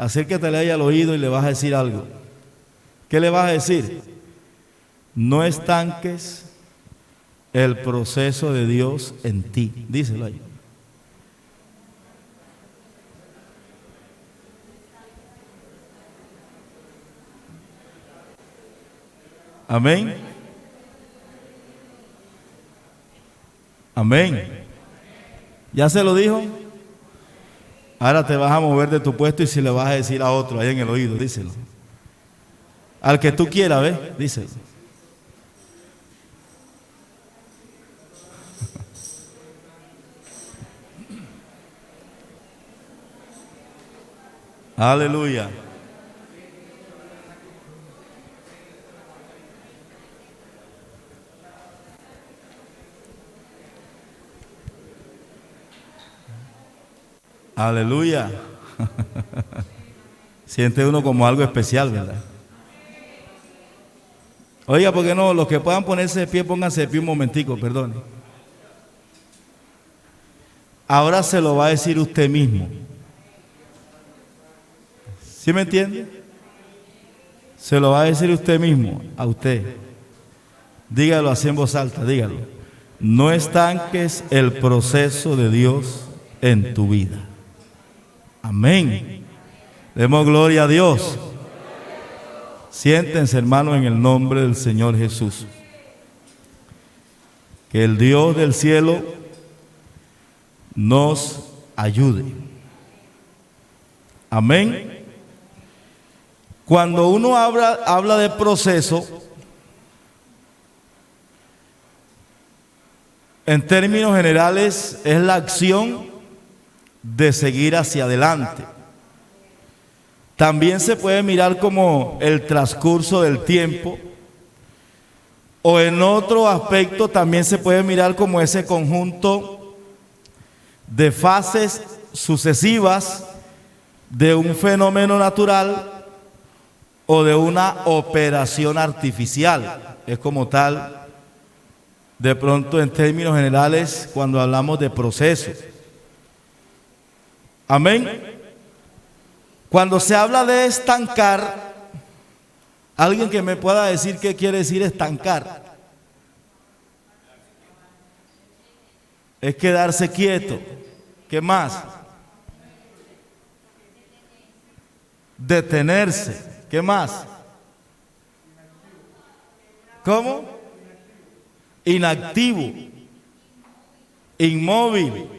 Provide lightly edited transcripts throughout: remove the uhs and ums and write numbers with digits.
acércatele ahí al oído y le vas a decir algo. ¿Qué le vas a decir? No estanques el proceso de Dios en ti. Díselo ahí. Amén. Amén. ¿Ya se lo dijo? Ahora te vas a mover de tu puesto y si le vas a decir a otro ahí en el oído, díselo. Al que tú quieras, ¿ves? Díselo. Aleluya. Aleluya. Siente uno como algo especial, ¿verdad? Oiga, ¿por qué no? Los que puedan ponerse de pie, pónganse de pie un momentico, perdone. Ahora se lo va a decir usted mismo. ¿Sí me entiende? Se lo va a decir usted mismo, a usted. Dígalo así en voz alta, dígalo. No estanques el proceso de Dios en tu vida. Amén. Demos gloria a Dios. Siéntense, hermanos, en el nombre del Señor Jesús. Que el Dios del cielo nos ayude. Amén. Cuando uno habla de proceso, en términos generales, es la acción de seguir hacia adelante. También se puede mirar como el transcurso del tiempo, o en otro aspecto también se puede mirar como ese conjunto de fases sucesivas de un fenómeno natural o de una operación artificial. Es como tal, de pronto en términos generales, cuando hablamos de procesos. Amén. Cuando se habla de estancar, alguien que me pueda decir qué quiere decir estancar. Es quedarse quieto. ¿Qué más? Detenerse. ¿Qué más? ¿Cómo? Inactivo. Inmóvil.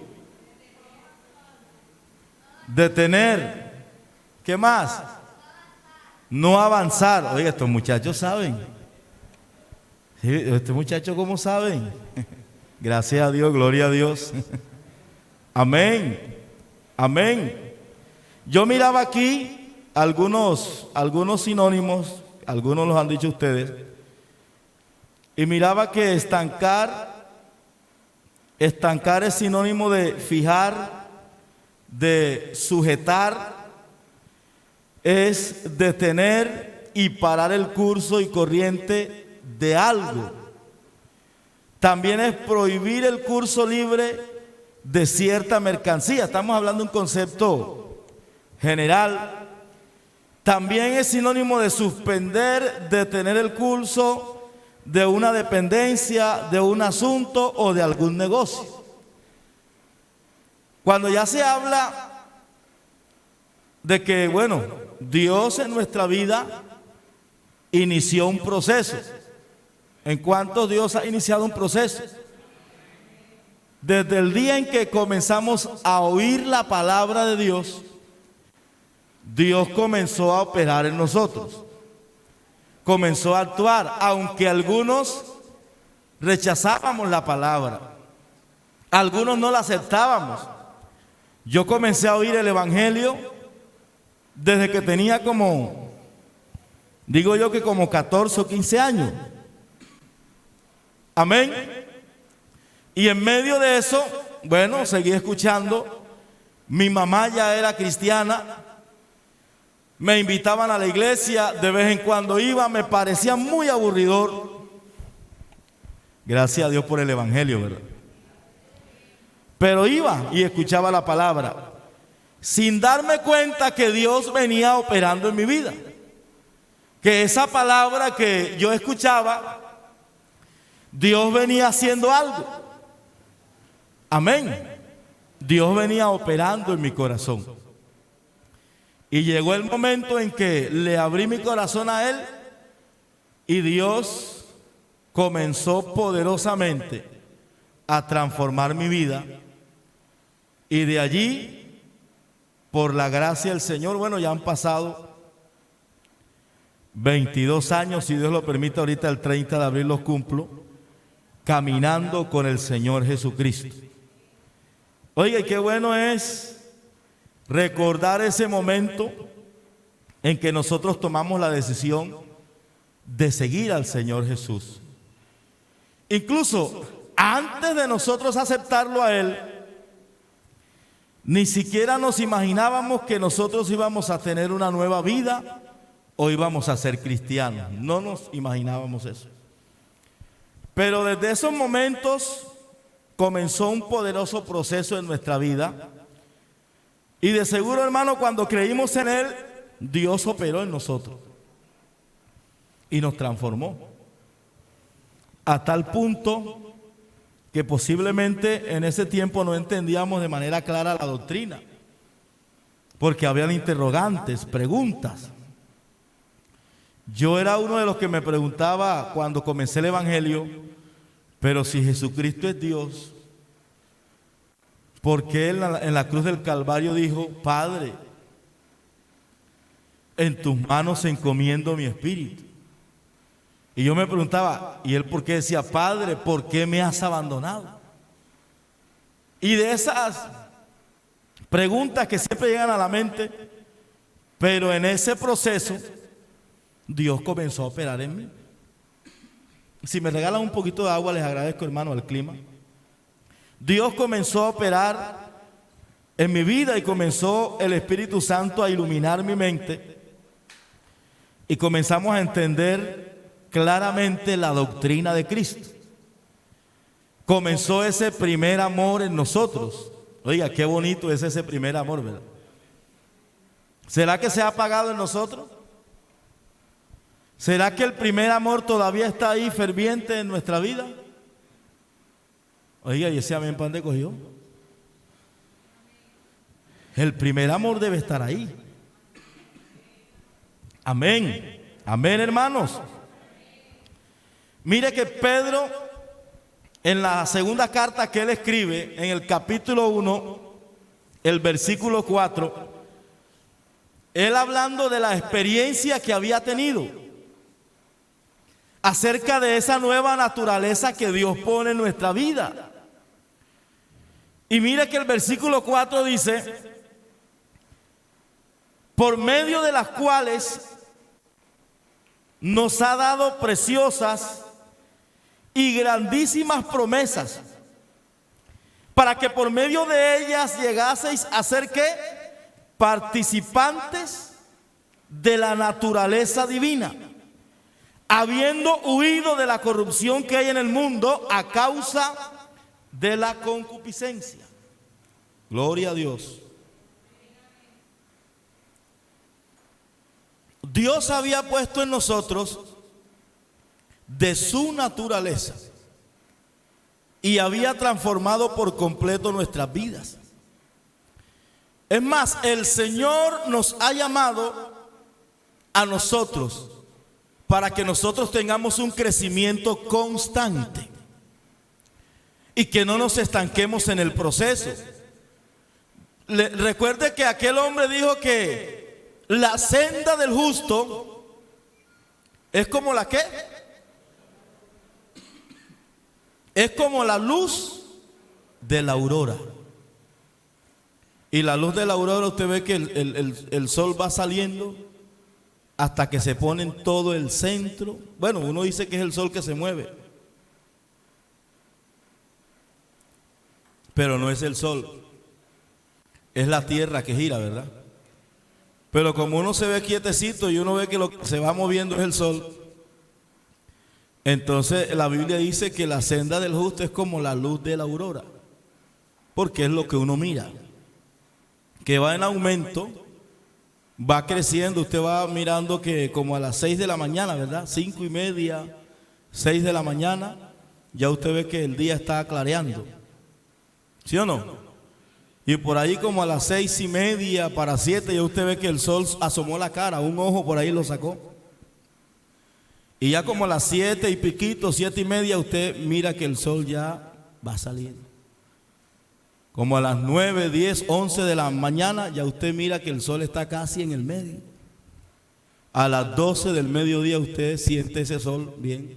Detener. ¿Qué más? No avanzar. Oiga, estos muchachos saben. ¿Sí? Estos muchachos, ¿cómo saben? Gracias a Dios, gloria a Dios. Amén. Amén. Yo miraba aquí algunos sinónimos, algunos los han dicho ustedes, y miraba que estancar es sinónimo de fijar, de sujetar, es detener y parar el curso y corriente de algo. También es prohibir el curso libre de cierta mercancía. Estamos hablando de un concepto general. También es sinónimo de suspender, detener el curso de una dependencia, de un asunto o de algún negocio. Cuando ya se habla de que, bueno, Dios en nuestra vida inició un proceso. ¿En cuántos Dios ha iniciado un proceso? Desde el día en que comenzamos a oír la palabra de Dios, Dios comenzó a operar en nosotros. Comenzó a actuar, aunque algunos rechazábamos la palabra. Algunos no la aceptábamos. Yo comencé a oír el evangelio desde que tenía como, digo yo que como 14 o 15 años. Amén. Y en medio de eso, bueno, seguí escuchando. Mi mamá ya era cristiana. Me invitaban a la iglesia, de vez en cuando iba, me parecía muy aburridor. Gracias a Dios por el evangelio, ¿verdad? Pero iba y escuchaba la palabra. sin darme cuenta que Dios venía operando en mi vida. Que esa palabra que yo escuchaba, Dios venía haciendo algo. Amén. Dios venía operando en mi corazón. Y llegó el momento en que le abrí mi corazón a Él y Dios comenzó poderosamente a transformar mi vida. Y de allí, por la gracia del Señor, bueno, ya han pasado 22 años, si Dios lo permite, ahorita el 30 de abril los cumplo, caminando con el Señor Jesucristo. Oiga, qué bueno es recordar ese momento en que nosotros tomamos la decisión de seguir al Señor Jesús. Incluso antes de nosotros aceptarlo a Él, ni siquiera nos imaginábamos que nosotros íbamos a tener una nueva vida o íbamos a ser cristianos. No nos imaginábamos eso. Pero desde esos momentos comenzó un poderoso proceso en nuestra vida. Y de seguro, hermano, cuando creímos en Él, Dios operó en nosotros y nos transformó. A tal punto que posiblemente en ese tiempo no entendíamos de manera clara la doctrina, porque habían interrogantes, preguntas. Yo era uno de los que me preguntaba cuando comencé el Evangelio, pero si Jesucristo es Dios, ¿por qué en la cruz del Calvario dijo: Padre, en tus manos encomiendo mi espíritu? Y yo me preguntaba, ¿y él por qué decía: Padre, ¿por qué me has abandonado? Y de esas preguntas que siempre llegan a la mente, pero en ese proceso Dios comenzó a operar en mí. Si me regalan un poquito de agua, les agradezco, hermano, al clima. Dios comenzó a operar en mi vida y comenzó el Espíritu Santo a iluminar mi mente y comenzamos a entender claramente la doctrina de Cristo. Comenzó ese primer amor en nosotros. Oiga, qué bonito es ese primer amor, ¿verdad? ¿Será que se ha apagado en nosotros? ¿Será que el primer amor todavía está ahí ferviente en nuestra vida? Oiga, ¿y ese amén pan de cogió? El primer amor debe estar ahí. Amén. Amén, hermanos. Mire que Pedro, en la segunda carta que él escribe, en el capítulo 1, el versículo 4, él hablando de la experiencia que había tenido acerca de esa nueva naturaleza que Dios pone en nuestra vida. Y mire que el versículo 4 dice: por medio de las cuales nos ha dado preciosas y grandísimas promesas, para que por medio de ellas llegaseis a ser ¿qué? Participantes de la naturaleza divina, habiendo huido de la corrupción que hay en el mundo a causa de la concupiscencia. Gloria a Dios. Dios había puesto en nosotros de su naturaleza y había transformado por completo nuestras vidas. Es más, el Señor nos ha llamado a nosotros para que nosotros tengamos un crecimiento constante y que no nos estanquemos en el proceso. Recuerde que aquel hombre dijo que la senda del justo es como la ¿qué? Es como la luz de la aurora. Y la luz de la aurora, usted ve que el sol va saliendo hasta que se pone en todo el centro. Bueno, uno dice que es el sol que se mueve, pero no es el sol, es la tierra que gira, ¿verdad? Pero como uno se ve quietecito y uno ve que lo que se va moviendo es el sol, entonces la Biblia dice que la senda del justo es como la luz de la aurora, porque es lo que uno mira. que va en aumento, va creciendo. Usted va mirando que como a las 6 de la mañana, ¿verdad? 5:30, 6 de la mañana, ya usted ve que el día está clareando. ¿Sí o no? Y por ahí como a las 6:30 para 7, ya usted ve que el sol asomó la cara, un ojo por ahí lo sacó. Y ya como a las 7 y piquito, 7:30, usted mira que el sol ya va saliendo. Como a las 9, 10, 11 de la mañana, ya usted mira que el sol está casi en el medio. A las 12 del mediodía usted siente ese sol bien.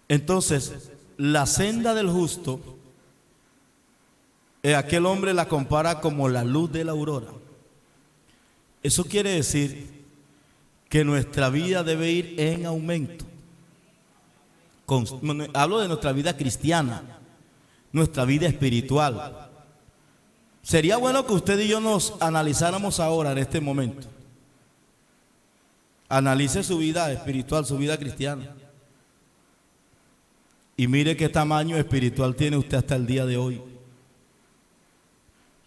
Entonces, la senda del justo, aquel hombre la compara como la luz de la aurora. Eso quiere decir que nuestra vida debe ir en aumento. Hablo de nuestra vida cristiana, nuestra vida espiritual. Sería bueno que usted y yo nos analizáramos ahora en este momento. Analice su vida espiritual, su vida cristiana. Y mire qué tamaño espiritual tiene usted hasta el día de hoy.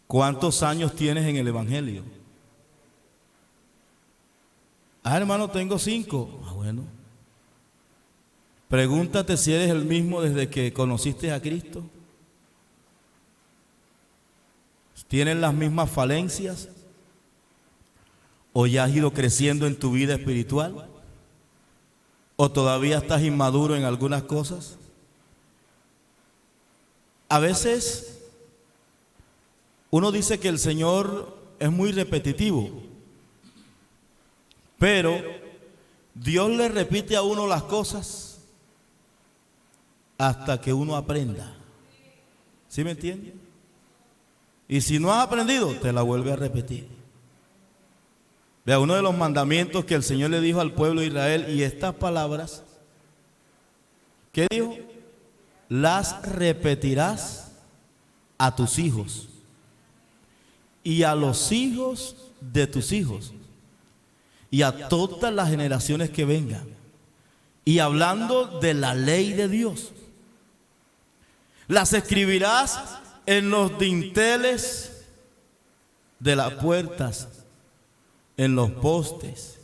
¿Cuántos años tienes en el Evangelio? Hermano, tengo 5. Bueno. Pregúntate si eres el mismo desde que conociste a Cristo. ¿Tienes las mismas falencias? ¿O ya has ido creciendo en tu vida espiritual? ¿O todavía estás inmaduro en algunas cosas? A veces uno dice que el Señor es muy repetitivo, pero Dios le repite a uno las cosas hasta que uno aprenda. ¿Sí me entiende? Y si no has aprendido, te la vuelve a repetir. Vea, uno de los mandamientos que el Señor le dijo al pueblo de Israel, y estas palabras, ¿qué dijo? Las repetirás a tus hijos y a los hijos de tus hijos y a todas las generaciones que vengan. Y hablando de la ley de Dios, las escribirás en los dinteles de las puertas, en los postes.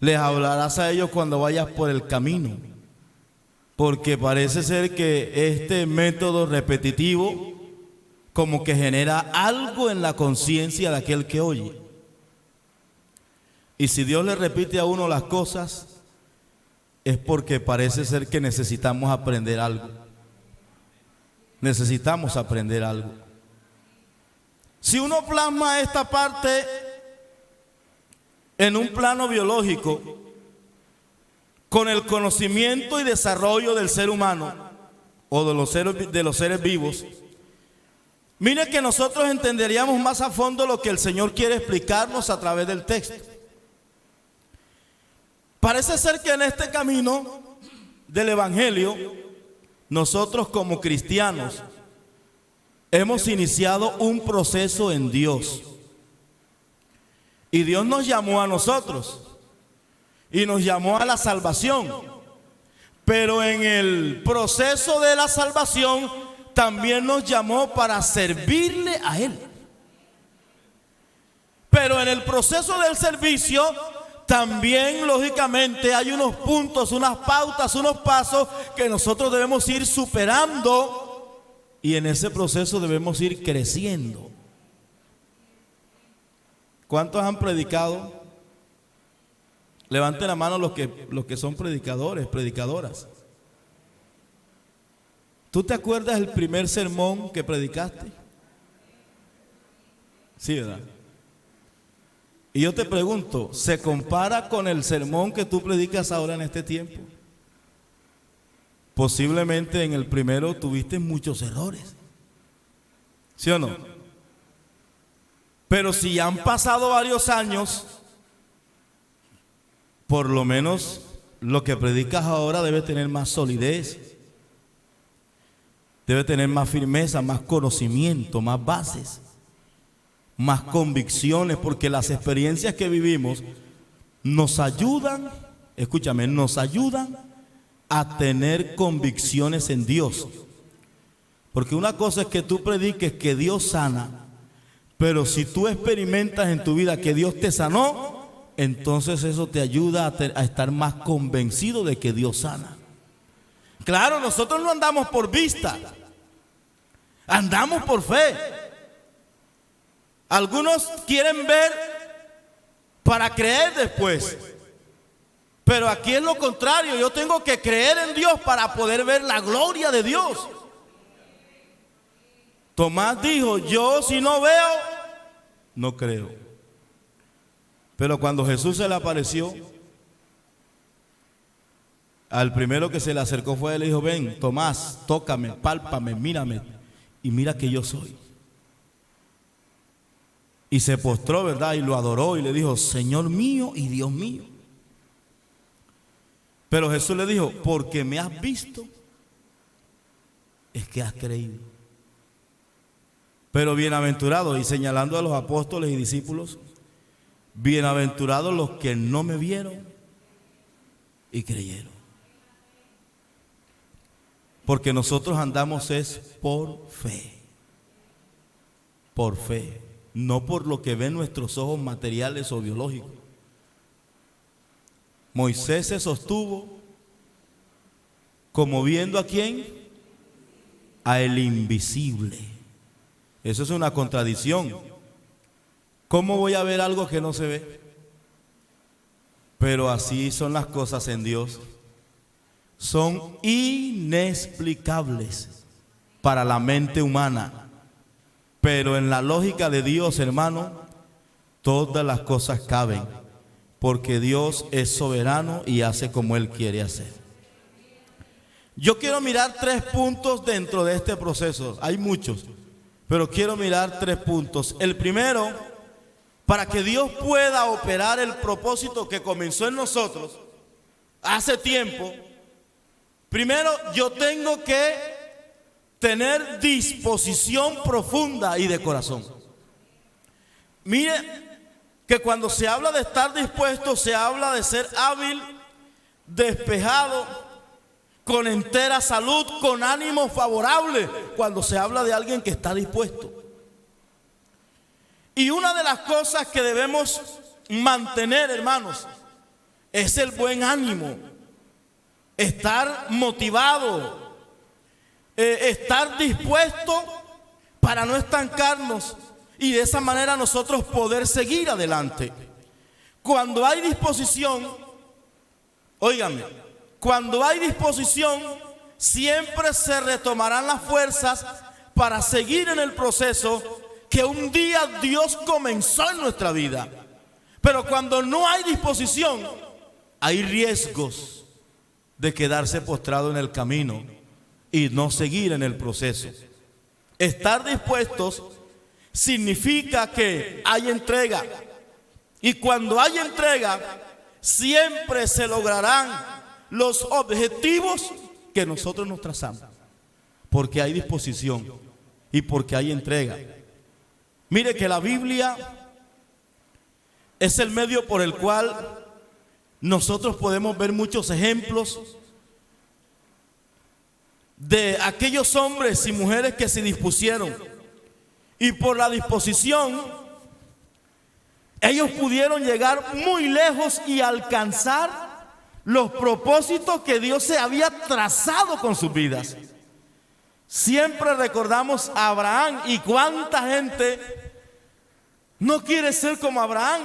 Les hablarás a ellos cuando vayas por el camino, porque parece ser que este método repetitivo como que genera algo en la conciencia de aquel que oye. Y si Dios le repite a uno las cosas, es porque parece ser que necesitamos aprender algo. Necesitamos aprender algo. Si uno plasma esta parte en un plano biológico, con el conocimiento y desarrollo del ser humano o de los seres vivos, mire que nosotros entenderíamos más a fondo lo que el Señor quiere explicarnos a través del texto. Parece ser que en este camino del Evangelio, nosotros como cristianos hemos iniciado un proceso en Dios. Y Dios nos llamó a nosotros y nos llamó a la salvación. Pero en el proceso de la salvación también nos llamó para servirle a Él. Pero en el proceso del servicio también, lógicamente, hay unos puntos, unas pautas, unos pasos que nosotros debemos ir superando, y en ese proceso debemos ir creciendo. ¿Cuántos han predicado? Levanten la mano los que son predicadores, predicadoras. ¿Tú te acuerdas del primer sermón que predicaste? Sí, ¿verdad? Y yo te pregunto, ¿se compara con el sermón que tú predicas ahora en este tiempo? Posiblemente en el primero tuviste muchos errores. ¿Sí o no? Pero si han pasado varios años, por lo menos lo que predicas ahora debe tener más solidez, debe tener más firmeza, más conocimiento, más bases, más convicciones, porque las experiencias que vivimos nos ayudan, escúchame, nos ayudan a tener convicciones en Dios. Porque una cosa es que tú prediques que Dios sana, pero si tú experimentas en tu vida que Dios te sanó, entonces eso te ayuda a estar más convencido de que Dios sana. Claro, nosotros no andamos por vista, andamos por fe. Algunos quieren ver para creer después, pero aquí es lo contrario. Yo tengo que creer en Dios para poder ver la gloria de Dios. Tomás dijo: yo si no veo, no creo. Pero cuando Jesús se le apareció, al primero que se le acercó fue él y le dijo: ven, Tomás, tócame, pálpame, mírame y mira que yo soy. Y se postró, ¿verdad? Y lo adoró y le dijo: Señor mío y Dios mío. Pero Jesús le dijo: porque me has visto, es que has creído. Pero bienaventurados, y señalando a los apóstoles y discípulos, bienaventurados los que no me vieron y creyeron. Porque nosotros andamos es por fe. Por fe. No por lo que ven nuestros ojos materiales o biológicos. Moisés se sostuvo como viendo ¿a quién? A el invisible. Eso es una contradicción. ¿Cómo voy a ver algo que no se ve? Pero así son las cosas en Dios. Son inexplicables para la mente humana. Pero en la lógica de Dios, hermano, todas las cosas caben, porque Dios es soberano y hace como Él quiere hacer. Yo quiero mirar 3 puntos dentro de este proceso. Hay muchos, pero quiero mirar 3 puntos. El primero, para que Dios pueda operar el propósito que comenzó en nosotros hace tiempo, primero yo tengo que tener disposición profunda y de corazón. Mire que cuando se habla de estar dispuesto, se habla de ser hábil, despejado, con entera salud, con ánimo favorable, cuando se habla de alguien que está dispuesto. Y una de las cosas que debemos mantener, hermanos, es el buen ánimo, estar motivado, estar dispuesto para no estancarnos y de esa manera nosotros poder seguir adelante. Cuando hay disposición, óigame, cuando hay disposición siempre se retomarán las fuerzas para seguir en el proceso que un día Dios comenzó en nuestra vida. Pero cuando no hay disposición, hay riesgos de quedarse postrado en el camino y no seguir en el proceso. Estar dispuestos significa que hay entrega. Y cuando hay entrega, siempre se lograrán los objetivos que nosotros nos trazamos. Porque hay disposición y porque hay entrega. Mire que la Biblia es el medio por el cual nosotros podemos ver muchos ejemplos de aquellos hombres y mujeres que se dispusieron, y por la disposición ellos pudieron llegar muy lejos y alcanzar los propósitos que Dios se había trazado con sus vidas. Siempre recordamos a Abraham, y cuánta gente no quiere ser como Abraham,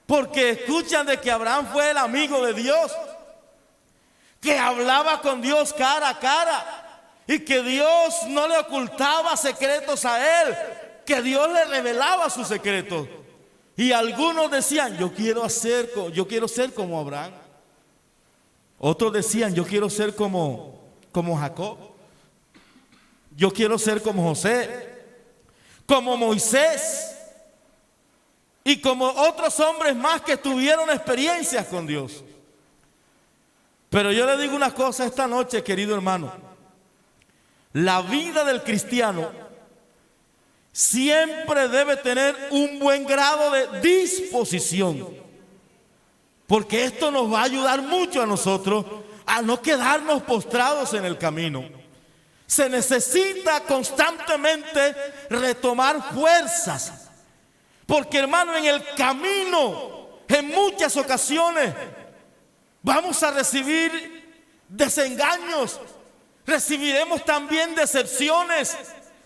porque escuchan de que Abraham fue el amigo de Dios, que hablaba con Dios cara a cara, y que Dios no le ocultaba secretos a él, que Dios le revelaba sus secretos. Y algunos decían: yo quiero ser como Abraham. Otros decían: yo quiero ser como Jacob. Yo quiero ser como José, como Moisés y como otros hombres más que tuvieron experiencias con Dios. Pero yo le digo una cosa esta noche, querido hermano. La vida del cristiano siempre debe tener un buen grado de disposición, porque esto nos va a ayudar mucho a nosotros a no quedarnos postrados en el camino, Se necesita constantemente retomar fuerzas. Porque, hermano, en el camino, en muchas ocasiones, vamos a recibir desengaños. Recibiremos también decepciones.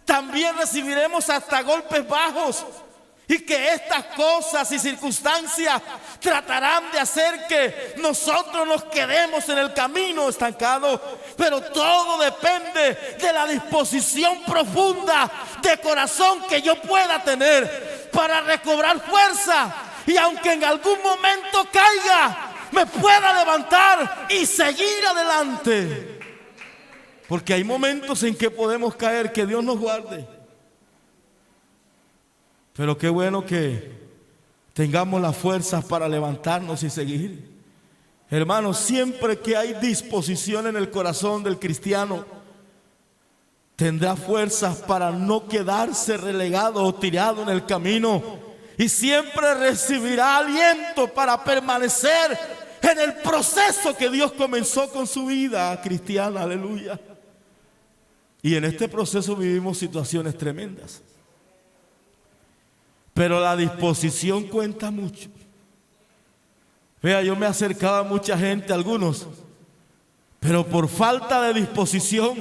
También recibiremos hasta golpes bajos. Y que estas cosas y circunstancias tratarán de hacer que nosotros nos quedemos en el camino estancados. Pero todo depende de la disposición profunda de corazón que yo pueda tener para recobrar fuerza. Y aunque en algún momento caiga, me pueda levantar y seguir adelante. Porque hay momentos en que podemos caer, que Dios nos guarde. Pero qué bueno que tengamos las fuerzas para levantarnos y seguir. Hermanos, siempre que hay disposición en el corazón del cristiano, tendrá fuerzas para no quedarse relegado o tirado en el camino. Y siempre recibirá aliento para permanecer en el proceso que Dios comenzó con su vida cristiana. Aleluya. Y en este proceso vivimos situaciones tremendas. Pero la disposición cuenta mucho. Vea, yo me acercaba a mucha gente, algunos, pero por falta de disposición,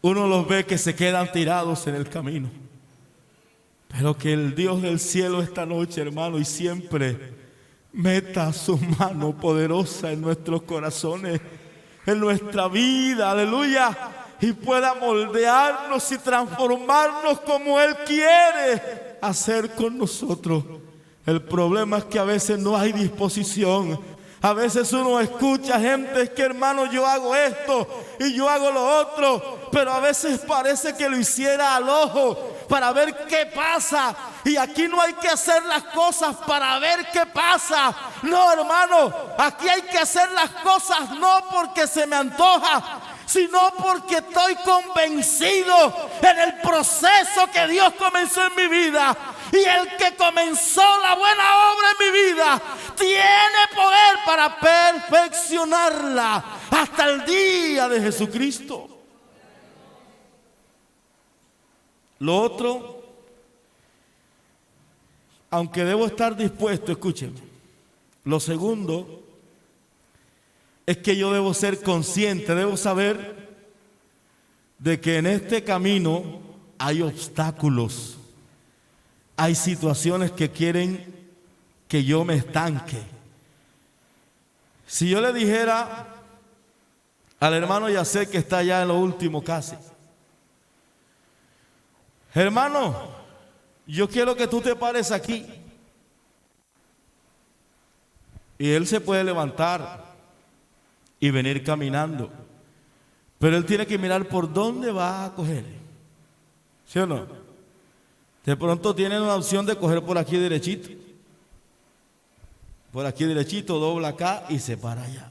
uno los ve que se quedan tirados en el camino. Pero que el Dios del cielo esta noche, hermano, y siempre meta su mano poderosa en nuestros corazones, en nuestra vida, aleluya, y pueda moldearnos y transformarnos como Él quiere hacer con nosotros. El problema es que a veces no hay disposición. A veces uno escucha gente que, hermano, yo hago esto y yo hago lo otro, pero a veces parece que lo hiciera al ojo para ver qué pasa. Y aquí no hay que hacer las cosas para ver qué pasa. No, hermano, aquí hay que hacer las cosas no porque se me antoja, sino porque estoy convencido en el proceso que Dios comenzó en mi vida. Y el que comenzó la buena obra en mi vida tiene poder para perfeccionarla hasta el día de Jesucristo. Lo otro, aunque debo estar dispuesto, escúchenme. Lo segundo es que yo debo ser consciente, debo saber de que en este camino hay obstáculos. Hay situaciones que quieren que yo me estanque. Si yo le dijera al hermano Yacet, que está ya en lo último casi: hermano, yo quiero que tú te pares aquí. Y él se puede levantar y venir caminando, pero él tiene que mirar por dónde va a coger. ¿Sí o no? De pronto tienen una opción de coger por aquí derechito. Por aquí derechito, dobla acá y se para allá.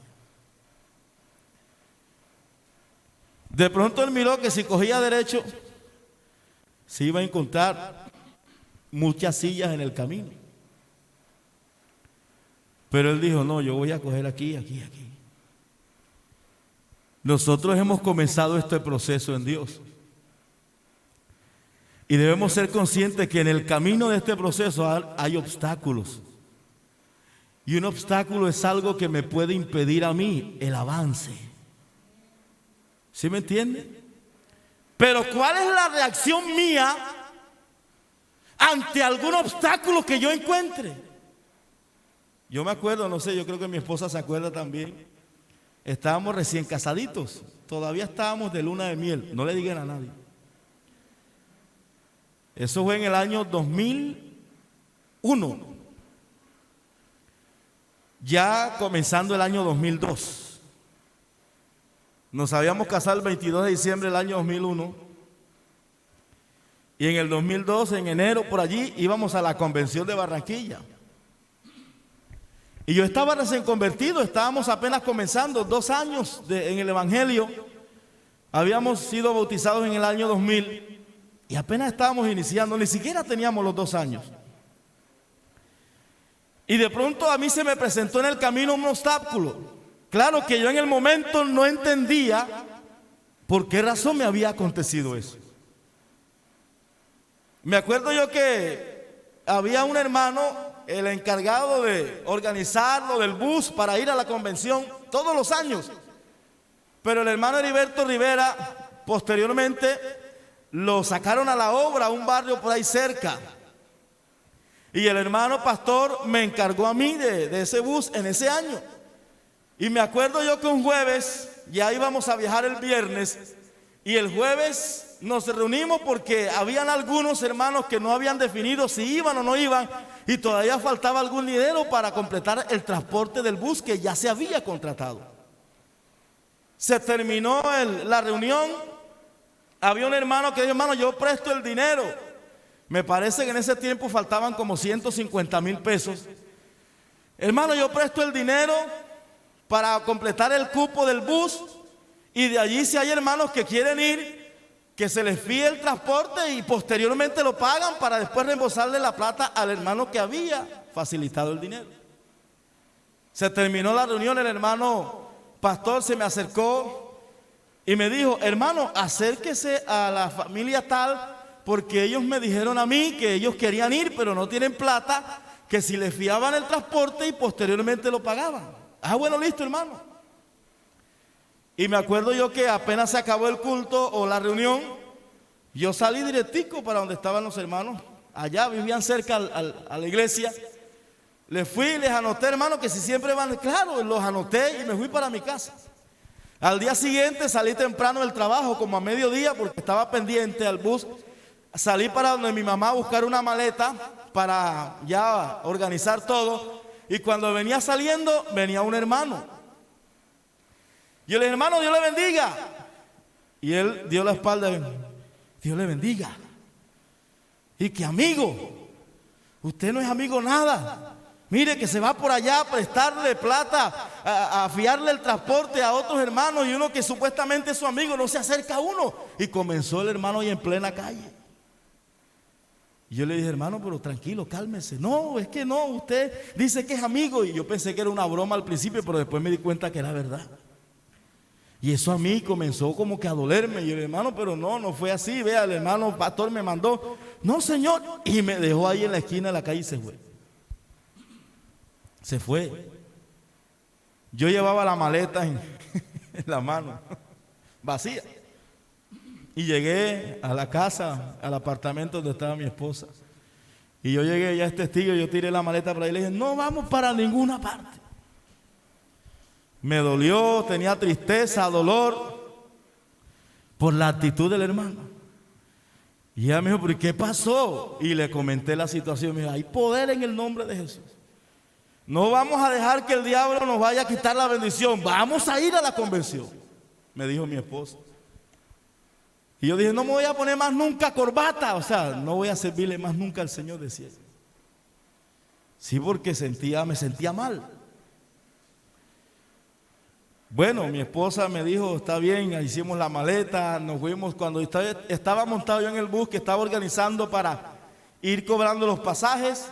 De pronto él miró que si cogía derecho se iba a encontrar muchas sillas en el camino. Pero él dijo: no, yo voy a coger aquí, aquí, aquí. Nosotros hemos comenzado este proceso en Dios. Y debemos ser conscientes que en el camino de este proceso hay obstáculos. Y un obstáculo es algo que me puede impedir a mí el avance. ¿Sí me entiende? Pero ¿cuál es la reacción mía ante algún obstáculo que yo encuentre? Yo me acuerdo, no sé, yo creo que mi esposa se acuerda también. Estábamos recién casaditos. Todavía estábamos de luna de miel. No le digan a nadie. Eso fue en el año 2001. Ya comenzando el año 2002. Nos habíamos casado el 22 de diciembre del año 2001. Y en el 2002, en enero, por allí, íbamos a la convención de Barranquilla. Y yo estaba recién convertido, estábamos apenas comenzando, 2 años en el Evangelio. Habíamos sido bautizados en el año 2000. Y apenas estábamos iniciando, ni siquiera teníamos los 2 años. Y de pronto a mí se me presentó en el camino un obstáculo. Claro que yo en el momento no entendía ¿Por qué razón me había acontecido eso? Me acuerdo yo que había un hermano, el encargado de organizarlo del bus para ir a la convención todos los años. Pero el hermano Heriberto Rivera, posteriormente, lo sacaron a la obra, a un barrio por ahí cerca. Y el hermano pastor me encargó a mí de ese bus en ese año. Y me acuerdo yo que un jueves, ya íbamos a viajar el viernes, y el jueves nos reunimos porque habían algunos hermanos que no habían definido si iban o no iban, y todavía faltaba algún dinero para completar el transporte del bus que ya se había contratado. Se terminó la reunión, había un hermano que dijo: hermano, yo presto el dinero. Me parece que en ese tiempo faltaban como 150,000 pesos. Hermano, yo presto el dinero para completar el cupo del bus, y de allí, si hay hermanos que quieren ir, que se les fíe el transporte y posteriormente lo pagan para después reembolsarle la plata al hermano que había facilitado el dinero. Se terminó la reunión, el hermano pastor se me acercó y me dijo: hermano, acérquese a la familia tal, porque ellos me dijeron a mí que ellos querían ir pero no tienen plata, que si les fiaban el transporte y posteriormente lo pagaban. Ah, bueno, listo, hermano. Y me acuerdo yo que apenas se acabó el culto o la reunión, yo salí directico para donde estaban los hermanos. Allá vivían cerca a la iglesia. Les fui y les anoté, hermano, que si siempre van, claro, los anoté y me fui para mi casa. Al día siguiente salí temprano del trabajo, como a mediodía, porque estaba pendiente al bus. Salí para donde mi mamá a buscar una maleta para ya organizar todo. Y cuando venía saliendo, venía un hermano. Y el hermano: Dios le bendiga. Y él dio la espalda: Dios le bendiga. Y que amigo, usted no es amigo nada. Mire que se va por allá a prestarle plata, a fiarle el transporte a otros hermanos, y uno que supuestamente es su amigo no se acerca a uno. Y comenzó el hermano ahí en plena calle. Y yo le dije: hermano, pero tranquilo, cálmese. No, es que no, usted dice que es amigo. Y yo pensé que era una broma al principio, pero después me di cuenta que era verdad. Y eso a mí comenzó como que a dolerme. Y yo: hermano, pero no fue así. Vea, el hermano pastor me mandó. No, señor. Y me dejó ahí en la esquina de la calle y se fue. Se fue. Yo llevaba la maleta en la mano, vacía. Y llegué a la casa, al apartamento donde estaba mi esposa. Y yo llegué, ya es testigo, yo tiré la maleta por ahí y le dije: no vamos para ninguna parte. Me dolió, tenía tristeza, dolor por la actitud del hermano. Y ella me dijo: ¿pero qué pasó? Y le comenté la situación. Me dijo: hay poder en el nombre de Jesús. No vamos a dejar que el diablo nos vaya a quitar la bendición. Vamos a ir a la convención, me dijo mi esposa. Y yo dije: no me voy a poner más nunca corbata. O sea, no voy a servirle más nunca al Señor, decía ella. Sí, porque me sentía mal. Bueno, mi esposa me dijo: está bien, hicimos la maleta, nos fuimos. Cuando estaba montado yo en el bus que estaba organizando para ir cobrando los pasajes,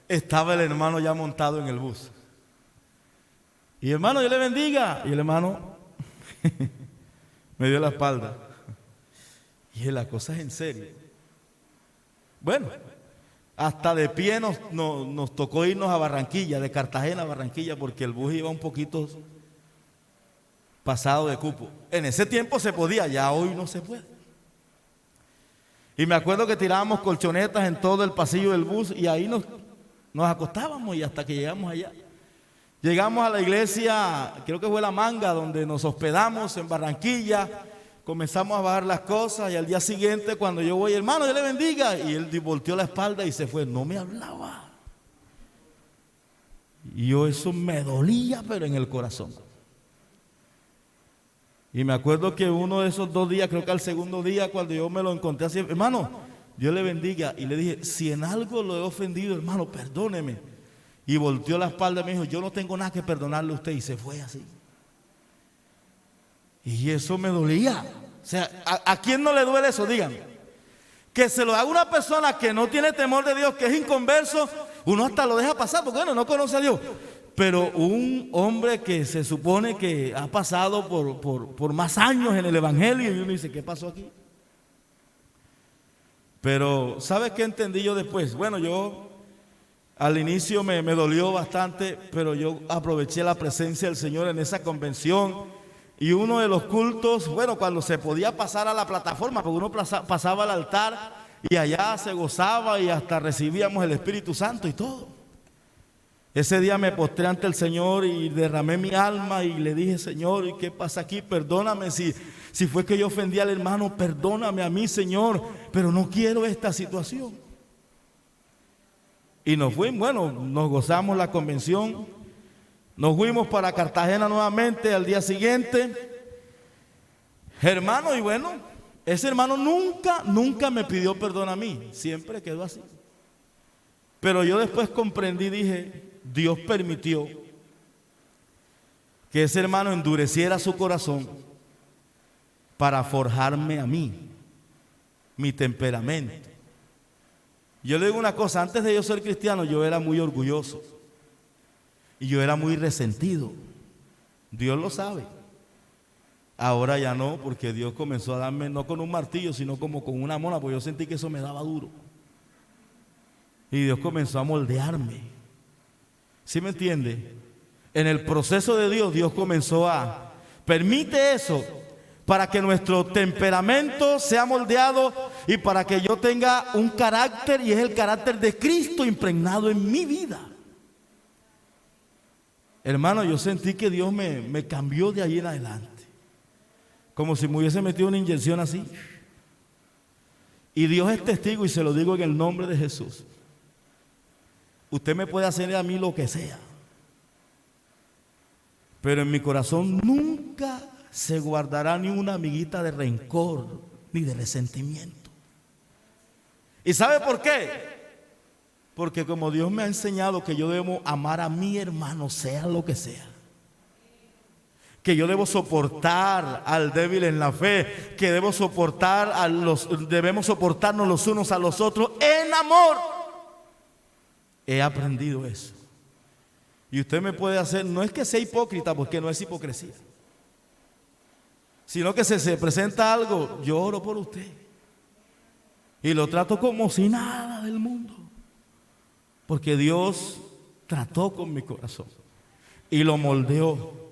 estaba el hermano ya montado en el bus. Y: hermano, Dios le bendiga. Y el hermano me dio la espalda. Y dije: la cosa es en serio. Bueno, hasta de pie nos tocó irnos a Barranquilla, de Cartagena a Barranquilla, porque el bus iba un poquito pasado de cupo. En ese tiempo se podía, ya hoy no se puede. Y me acuerdo que tirábamos colchonetas en todo el pasillo del bus y ahí nos acostábamos, y hasta que llegamos allá. Llegamos a la iglesia, creo que fue La Manga, donde nos hospedamos en Barranquilla. Comenzamos a bajar las cosas y al día siguiente, cuando yo voy: hermano, Dios le bendiga. Y él volteó la espalda y se fue. No me hablaba. Y yo, eso me dolía, pero en el corazón. Y me acuerdo que uno de esos 2 días, creo que al segundo día, cuando yo me lo encontré así: hermano, Dios le bendiga. Y le dije: si en algo lo he ofendido, hermano, perdóneme. Y volteó la espalda y me dijo: yo no tengo nada que perdonarle a usted. Y se fue así. Y eso me dolía. O sea, ¿a quién no le duele eso? Díganme. Que se lo haga una persona que no tiene temor de Dios, que es inconverso, uno hasta lo deja pasar, porque bueno, no conoce a Dios. pero un hombre que se supone que ha pasado por más años en el evangelio, y uno dice, ¿qué pasó aquí? Pero ¿sabes qué entendí yo después? Bueno, yo al inicio me dolió bastante, pero yo aproveché la presencia del Señor en esa convención. Y uno de los cultos, bueno, cuando se podía pasar a la plataforma, porque uno pasaba al altar y allá se gozaba y hasta recibíamos el Espíritu Santo y todo. Ese día me postré ante el Señor y derramé mi alma y le dije, Señor, ¿y qué pasa aquí? Perdóname si fue que yo ofendí al hermano, perdóname a mí, Señor, pero no quiero esta situación. Y nos fuimos, bueno, nos gozamos la convención, nos fuimos para Cartagena nuevamente al día siguiente. Hermano, y bueno, ese hermano nunca me pidió perdón a mí, siempre quedó así. Pero yo después comprendí, dije, Dios permitió que ese hermano endureciera su corazón para forjarme a mí, mi temperamento. Yo le digo una cosa, antes de yo ser cristiano yo era muy orgulloso y yo era muy resentido. Dios lo sabe. Ahora ya no, porque Dios comenzó a darme no con un martillo, sino como con una mona, porque yo sentí que eso me daba duro. Y Dios comenzó a moldearme. ¿Sí me entiende? En el proceso de Dios, Dios comenzó a permite eso para que nuestro temperamento sea moldeado y para que yo tenga un carácter, y es el carácter de Cristo impregnado en mi vida. Hermano, yo sentí que Dios me cambió de ahí en adelante, como si me hubiese metido una inyección así. Y Dios es testigo, y se lo digo en el nombre de Jesús. Usted me puede hacer a mí lo que sea, pero en mi corazón nunca se guardará ni una amiguita de rencor ni de resentimiento. ¿Y sabe por qué? Porque como Dios me ha enseñado que yo debo amar a mi hermano sea lo que sea, que yo debo soportar al débil en la fe, que debemos soportarnos los unos a los otros en amor. He aprendido eso. Y usted me puede hacer, no es que sea hipócrita, porque no es hipocresía, sino que se presenta algo, yo oro por usted y lo trato como si nada del mundo, porque Dios trató con mi corazón y lo moldeó.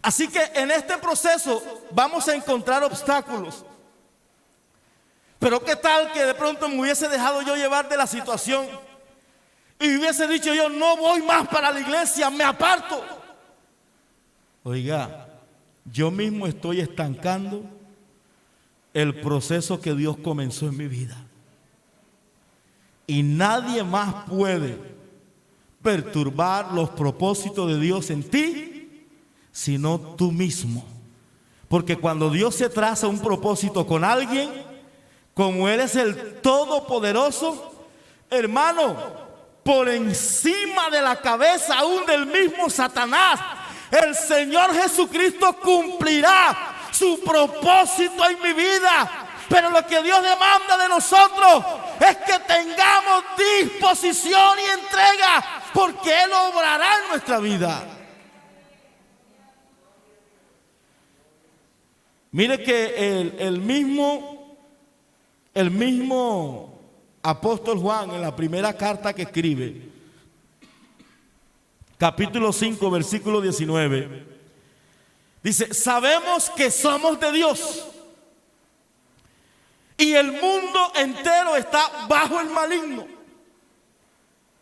Así que en este proceso vamos a encontrar obstáculos. Pero qué tal que de pronto me hubiese dejado yo llevar de la situación y hubiese dicho yo, no voy más para la iglesia, me aparto. Oiga, yo mismo estoy estancando el proceso que Dios comenzó en mi vida. Y nadie más puede perturbar los propósitos de Dios en ti, sino tú mismo. Porque cuando Dios se traza un propósito con alguien, como Él es el Todopoderoso, hermano, por encima de la cabeza aún del mismo Satanás, el Señor Jesucristo cumplirá su propósito en mi vida. Pero lo que Dios demanda de nosotros es que tengamos disposición y entrega, porque Él obrará en nuestra vida. Mire que el mismo apóstol Juan, en la primera carta que escribe, capítulo 5, versículo 19, dice, sabemos que somos de Dios y el mundo entero está bajo el maligno.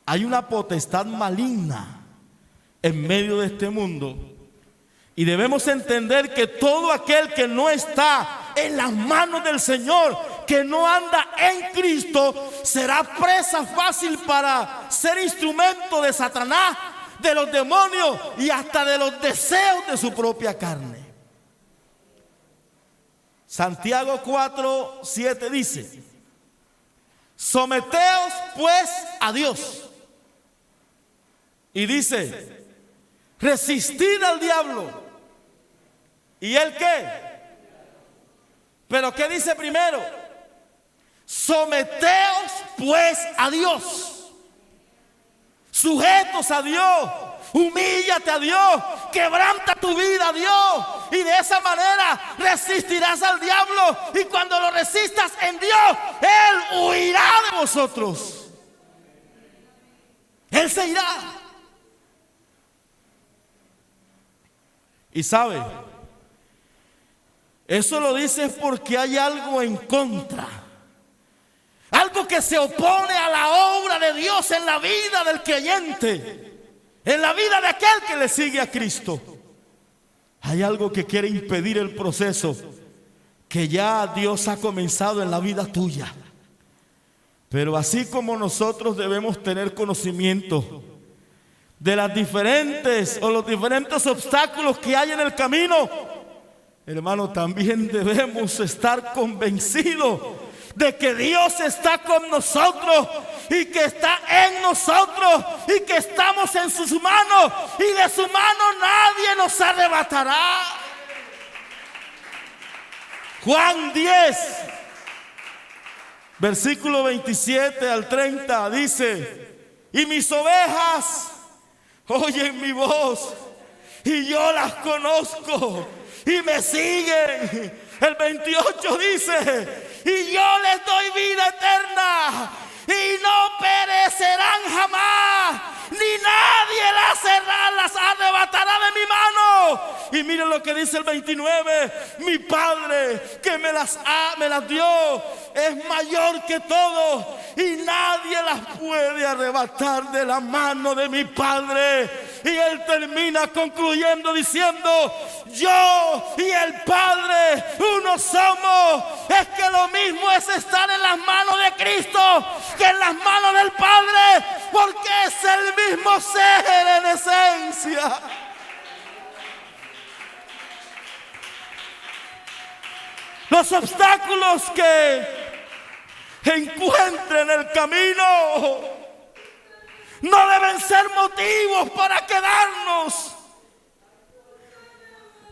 Hay una potestad maligna en medio de este mundo, y debemos entender que todo aquel que no está en las manos del Señor, que no anda en Cristo, será presa fácil para ser instrumento de Satanás, de los demonios y hasta de los deseos de su propia carne. Santiago 4:7 dice, someteos pues a Dios. Y dice, resistid al diablo. ¿Y él qué? ¿Pero qué dice primero? Someteos pues a Dios. Sujetos a Dios, Humíllate a Dios, quebranta tu vida a Dios, y de esa manera resistirás al diablo, y cuando lo resistas en Dios, Él huirá de vosotros. Él se irá. Y sabe, eso lo dice porque hay algo en contra, algo que se opone a la obra de Dios en la vida del creyente, en la vida de aquel que le sigue a Cristo. Hay algo que quiere impedir el proceso que ya Dios ha comenzado en la vida tuya. Pero así como nosotros debemos tener conocimiento de las diferentes o los diferentes obstáculos que hay en el camino, hermano, también debemos estar convencidos de que Dios está con nosotros y que está en nosotros y que estamos en sus manos, y de su mano nadie nos arrebatará. Juan 10, versículo 27 al 30 dice: y mis ovejas oyen mi voz, y yo las conozco y me siguen. El 28 dice: y yo les doy vida eterna y no perecerán jamás, ni nadie las arrebatará de mi mano. Y miren lo que dice el 29: mi Padre que me las dio es mayor que todo, y nadie las puede arrebatar de la mano de mi Padre. Y él termina concluyendo diciendo: yo y el Padre uno somos. Es que lo mismo es estar en las manos de Cristo que en las manos del Padre, porque es el mismo ser en esencia. Los obstáculos que encuentre en el camino no deben ser motivos para quedarnos.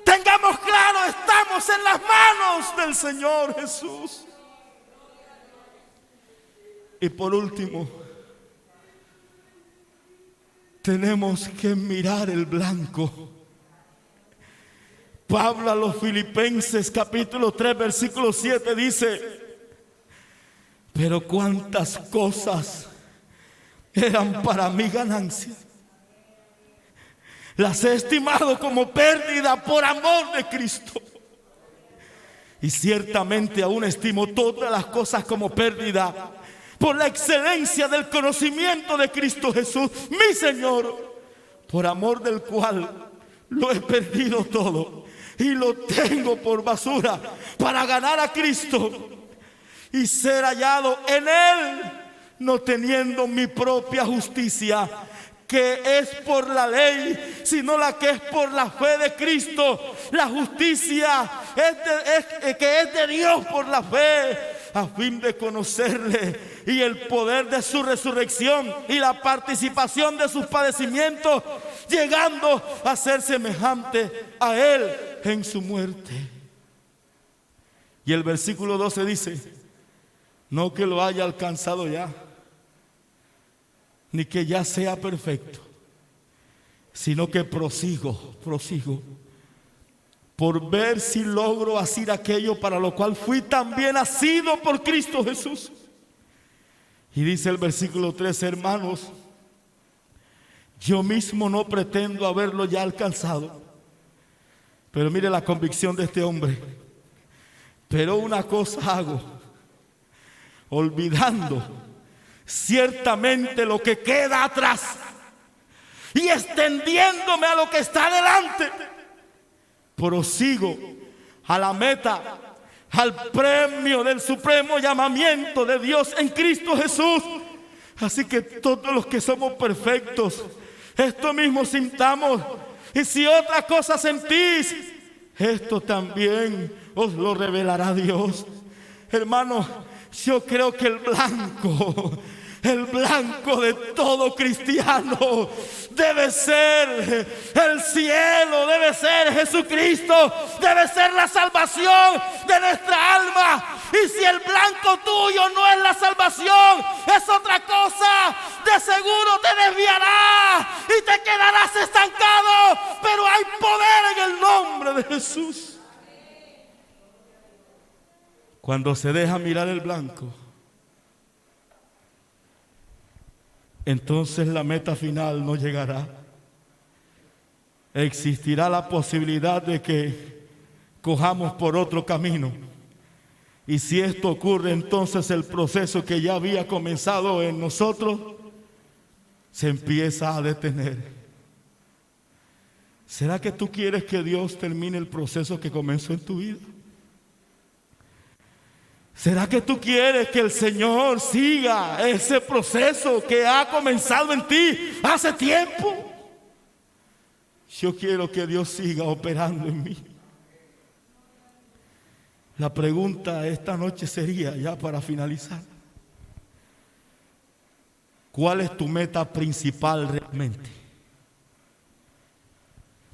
Tengamos claro, estamos en las manos del Señor Jesús. Y por último, tenemos que mirar el blanco. Pablo a los Filipenses capítulo 3 versículo 7 dice: pero cuántas cosas eran para mi ganancia, las he estimado como pérdida por amor de Cristo. Y ciertamente aún estimo todas las cosas como pérdida por la excelencia del conocimiento de Cristo Jesús, mi Señor, por amor del cual lo he perdido todo y lo tengo por basura para ganar a Cristo y ser hallado en Él, no teniendo mi propia justicia, que es por la ley, sino la que es por la fe de Cristo. La justicia que es de Dios por la fe, a fin de conocerle y el poder de su resurrección y la participación de sus padecimientos, llegando a ser semejante a Él en su muerte. Y el versículo 12 dice: no que lo haya alcanzado ya, ni que ya sea perfecto, sino que prosigo por ver si logro hacer aquello para lo cual fui también asido por Cristo Jesús. Y dice el versículo 13: hermanos, yo mismo no pretendo haberlo ya alcanzado. Pero mire la convicción de este hombre: pero una cosa hago, olvidando ciertamente lo que queda atrás y extendiéndome a lo que está delante, prosigo a la meta, al premio del supremo llamamiento de Dios en Cristo Jesús. Así que todos los que somos perfectos, esto mismo sintamos, y si otra cosa sentís, esto también os lo revelará Dios. Hermano, yo creo que el blanco de todo cristiano debe ser el cielo, debe ser Jesucristo, debe ser la salvación de nuestra alma. Y si el blanco tuyo no es la salvación, es otra cosa, de seguro te desviarás y te quedarás Cuando se deja mirar el blanco, entonces la meta final no llegará. Existirá la posibilidad de que cojamos por otro camino. Y si esto ocurre, entonces el proceso que ya había comenzado en nosotros se empieza a detener. ¿Será que tú quieres que Dios termine el proceso que comenzó en tu vida? ¿Será que tú quieres que el Señor siga ese proceso que ha comenzado en ti hace tiempo? Yo quiero que Dios siga operando en mí. La pregunta esta noche sería, ya para finalizar, ¿cuál es tu meta principal realmente?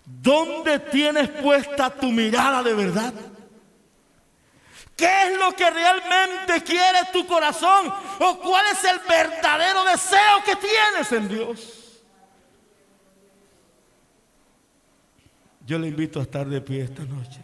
¿Dónde tienes puesta tu mirada de verdad? ¿Qué es lo que realmente quiere tu corazón? ¿O cuál es el verdadero deseo que tienes en Dios? Yo le invito a estar de pie esta noche.